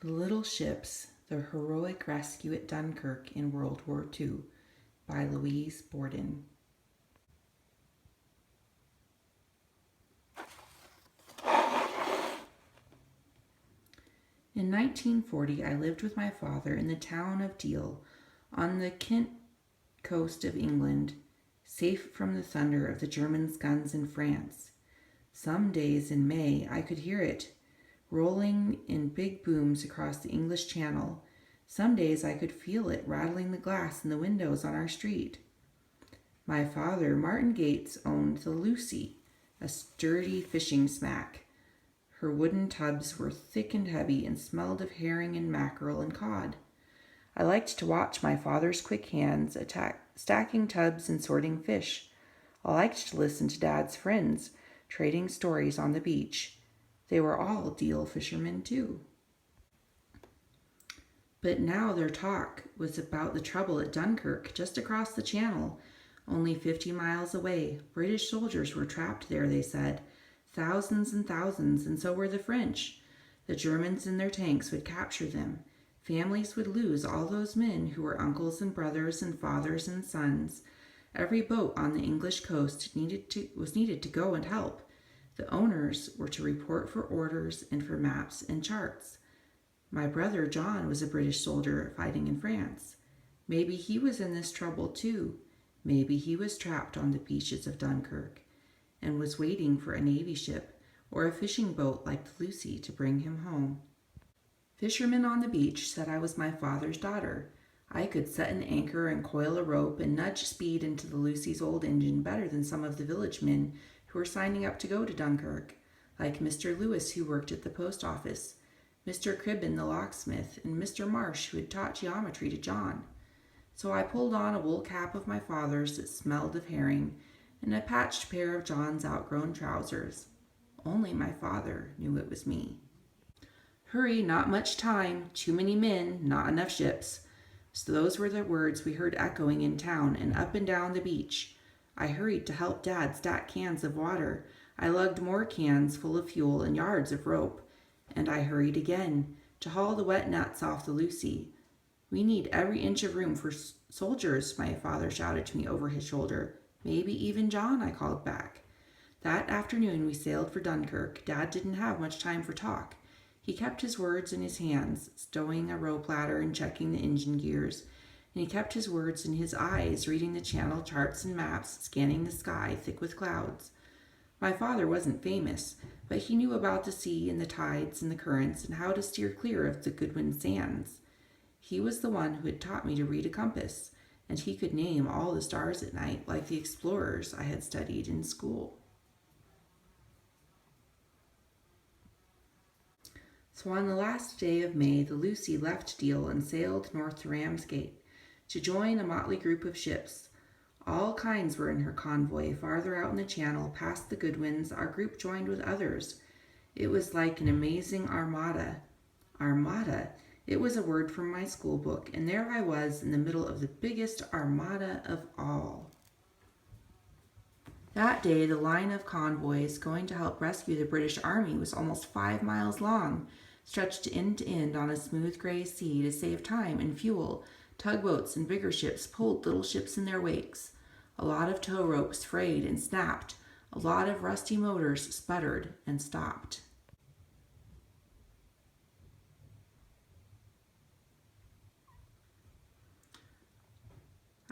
The Little Ships, The Heroic Rescue at Dunkirk in World War II by Louise Borden. In 1940, I lived with my father in the town of Deal on the Kent coast of England, safe from the thunder of the Germans' guns in France. Some days in May I could hear it rolling in big booms across the English Channel. Some days I could feel it rattling the glass in the windows on our street. My father, Martin Gates, owned the Lucy, a sturdy fishing smack. Her wooden tubs were thick and heavy and smelled of herring and mackerel and cod. I liked to watch my father's quick hands stacking tubs and sorting fish. I liked to listen to Dad's friends trading stories on the beach. They were all Deal fishermen too. But now their talk was about the trouble at Dunkirk, just across the channel, only 50 miles away. British soldiers were trapped there, they said. Thousands and thousands, and so were the French. The Germans in their tanks would capture them. Families would lose all those men who were uncles and brothers and fathers and sons. Every boat on the English coast was needed to go and help. The owners were to report for orders and for maps and charts. My brother John was a British soldier fighting in France. Maybe he was in this trouble too. Maybe he was trapped on the beaches of Dunkirk and was waiting for a Navy ship or a fishing boat like the Lucy to bring him home. Fishermen on the beach said I was my father's daughter. I could set an anchor and coil a rope and nudge speed into the Lucy's old engine better than some of the village men who were signing up to go to Dunkirk, like Mr. Lewis, who worked at the post office, Mr. Cribben the locksmith, and Mr. Marsh, who had taught geometry to John. So I pulled on a wool cap of my father's that smelled of herring and a patched pair of John's outgrown trousers. Only my father knew it was me. Hurry, not much time, too many men, not enough ships. So those were the words we heard echoing in town and up and down the beach. I hurried to help Dad stack cans of water. I lugged more cans full of fuel and yards of rope. And I hurried again to haul the wet nets off the Lucy. We need every inch of room for soldiers, my father shouted to me over his shoulder. Maybe even John, I called back. That afternoon we sailed for Dunkirk. Dad didn't have much time for talk. He kept his words in his hands, stowing a rope ladder and checking the engine gears. And he kept his words in his eyes, reading the channel charts and maps, scanning the sky thick with clouds. My father wasn't famous, but he knew about the sea and the tides and the currents and how to steer clear of the Goodwin sands. He was the one who had taught me to read a compass, and he could name all the stars at night like the explorers I had studied in school. So on the last day of May, the Lucy left Deal and sailed north to Ramsgate to join a motley group of ships. All kinds were in her convoy. Farther out in the channel, past the Goodwins, our group joined with others. It was like an amazing armada. Armada? It was a word from my school book, and there I was in the middle of the biggest armada of all. That day, the line of convoys going to help rescue the British Army was almost 5 miles long, stretched end to end on a smooth gray sea to save time and fuel. Tugboats and bigger ships pulled little ships in their wakes. A lot of tow ropes frayed and snapped. A lot of rusty motors sputtered and stopped.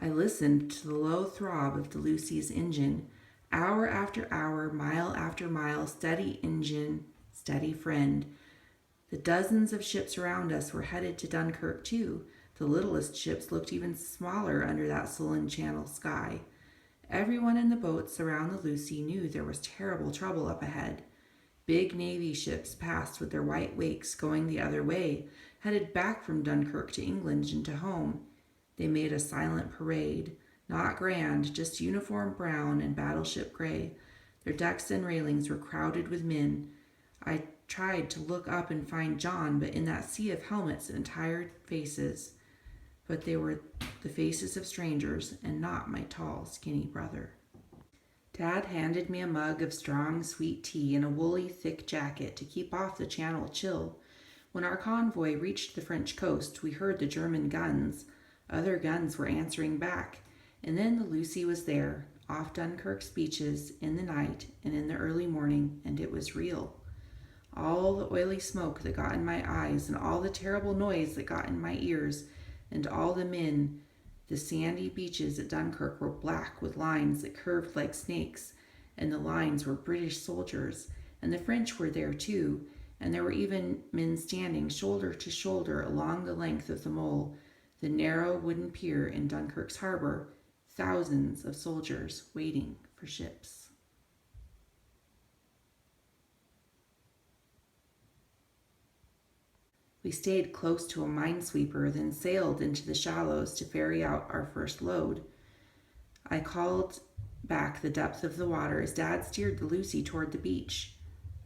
I listened to the low throb of the Lucy's engine. Hour after hour, mile after mile, steady engine, steady friend. The dozens of ships around us were headed to Dunkirk too. The littlest ships looked even smaller under that sullen channel sky. Everyone in the boats around the Lucy knew there was terrible trouble up ahead. Big Navy ships passed with their white wakes going the other way, headed back from Dunkirk to England and to home. They made a silent parade, not grand, just uniform brown and battleship gray. Their decks and railings were crowded with men. I tried to look up and find John, but in that sea of helmets and tired faces, but they were the faces of strangers and not my tall, skinny brother. Dad handed me a mug of strong, sweet tea and a woolly, thick jacket to keep off the channel chill. When our convoy reached the French coast, we heard the German guns. Other guns were answering back. And then the Lucy was there, off Dunkirk's beaches, in the night and in the early morning, and it was real. All the oily smoke that got in my eyes, and all the terrible noise that got in my ears, and all the men, the sandy beaches at Dunkirk were black with lines that curved like snakes, and the lines were British soldiers, and the French were there too, and there were even men standing shoulder to shoulder along the length of the mole, the narrow wooden pier in Dunkirk's harbor, thousands of soldiers waiting for ships. We stayed close to a minesweeper, then sailed into the shallows to ferry out our first load. I called back the depth of the water as Dad steered the Lucy toward the beach.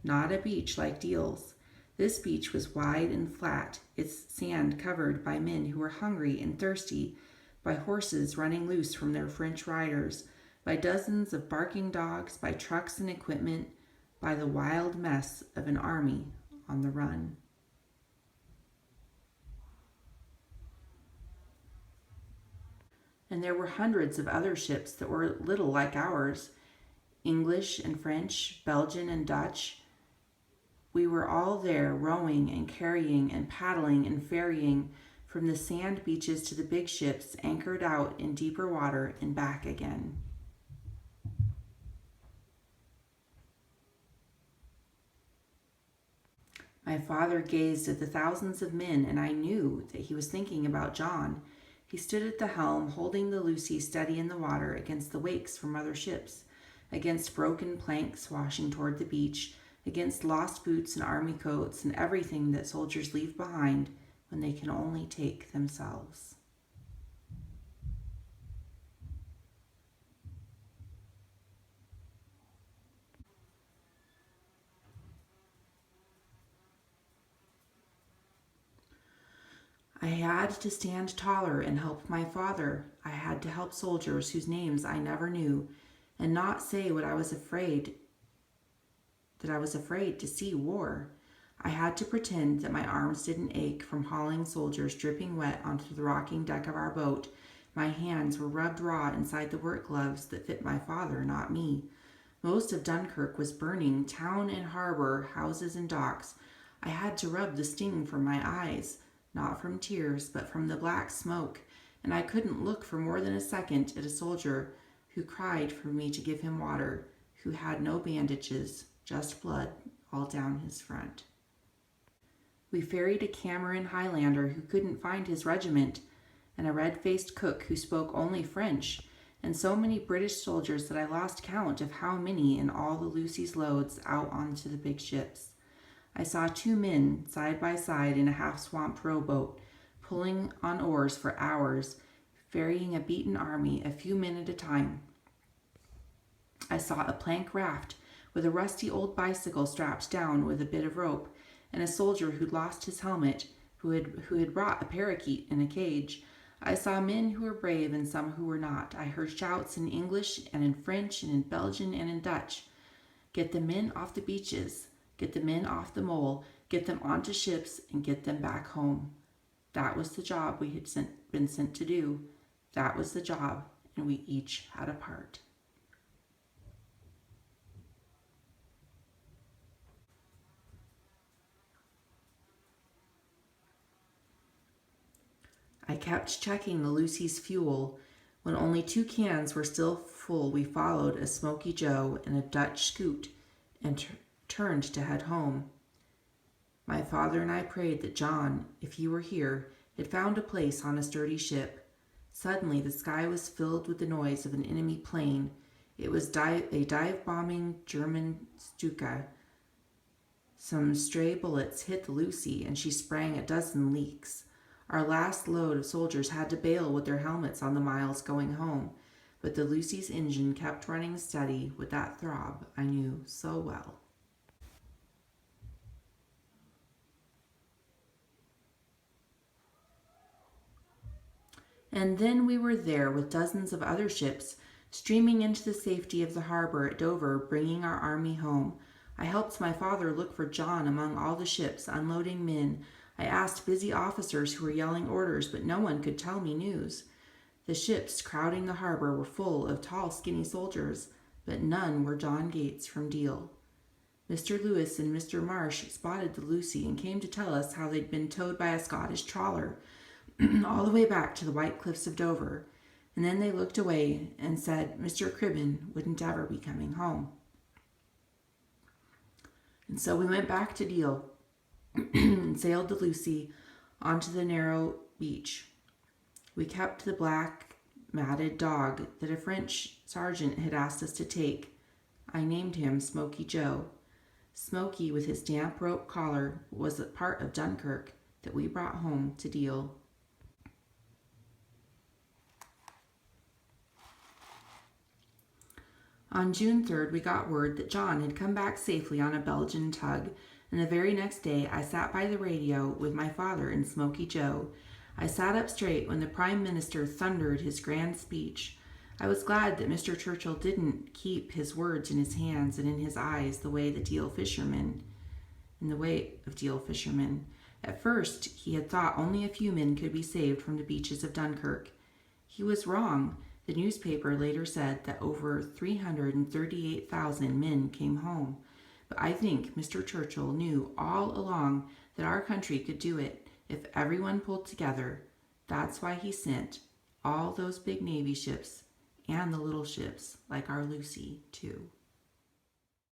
Not a beach like Deal's. This beach was wide and flat, its sand covered by men who were hungry and thirsty, by horses running loose from their French riders, by dozens of barking dogs, by trucks and equipment, by the wild mess of an army on the run. And there were hundreds of other ships that were little like ours, English and French, Belgian and Dutch. We were all there rowing and carrying and paddling and ferrying from the sand beaches to the big ships anchored out in deeper water and back again. My father gazed at the thousands of men, and I knew that he was thinking about John. He stood at the helm, holding the Lucy steady in the water against the wakes from other ships, against broken planks washing toward the beach, against lost boots and army coats and everything that soldiers leave behind when they can only take themselves. I had to stand taller and help my father. I had to help soldiers whose names I never knew, and not say what I was afraid to see war. I had to pretend that my arms didn't ache from hauling soldiers dripping wet onto the rocking deck of our boat. My hands were rubbed raw inside the work gloves that fit my father, not me. Most of Dunkirk was burning, town and harbor, houses and docks. I had to rub the sting from my eyes, not from tears, but from the black smoke, and I couldn't look for more than a second at a soldier who cried for me to give him water, who had no bandages, just blood all down his front. We ferried a Cameron Highlander who couldn't find his regiment, and a red-faced cook who spoke only French, and so many British soldiers that I lost count of how many in all the Lucy's loads out onto the big ships. I saw two men side by side in a half-swamped rowboat, pulling on oars for hours, ferrying a beaten army a few men at a time. I saw a plank raft with a rusty old bicycle strapped down with a bit of rope, and a soldier who'd lost his helmet, who had brought a parakeet in a cage. I saw men who were brave and some who were not. I heard shouts in English and in French and in Belgian and in Dutch. Get the men off the beaches. Get the men off the mole. Get them onto ships and get them back home. That was the job we had been sent to do. That was the job, and we each had a part. I kept checking the Lucy's fuel. When only 2 cans were still full, we followed a Smoky Joe and a Dutch scoot and turned to head home. My father and I prayed that John, if he were here, had found a place on a sturdy ship. Suddenly the sky was filled with the noise of an enemy plane. It was a dive-bombing German Stuka. Some stray bullets hit the Lucy, and she sprang a dozen leaks. Our last load of soldiers had to bail with their helmets on the miles going home, but the Lucy's engine kept running steady with that throb I knew so well. And then we were there with dozens of other ships, streaming into the safety of the harbor at Dover, bringing our army home. I helped my father look for John among all the ships, unloading men. I asked busy officers who were yelling orders, but no one could tell me news. The ships crowding the harbor were full of tall, skinny soldiers, but none were John Gates from Deal. Mr. Lewis and Mr. Marsh spotted the Lucy and came to tell us how they'd been towed by a Scottish trawler all the way back to the White Cliffs of Dover. And then they looked away and said Mr. Cribben wouldn't ever be coming home. And so we went back to Deal and sailed the Lucy onto the narrow beach. We kept the black, matted dog that a French sergeant had asked us to take. I named him Smoky Joe. Smoky, with his damp rope collar, was a part of Dunkirk that we brought home to Deal. On June 3rd, we got word that John had come back safely on a Belgian tug, and the very next day I sat by the radio with my father and Smoky Joe. I sat up straight when the Prime Minister thundered his grand speech. I was glad that Mr. Churchill didn't keep his words in his hands and in his eyes in the way of Deal fishermen. At first, he had thought only a few men could be saved from the beaches of Dunkirk. He was wrong. The newspaper later said that over 338,000 men came home. But I think Mr. Churchill knew all along that our country could do it if everyone pulled together. That's why he sent all those big Navy ships and the little ships like our Lucy, too.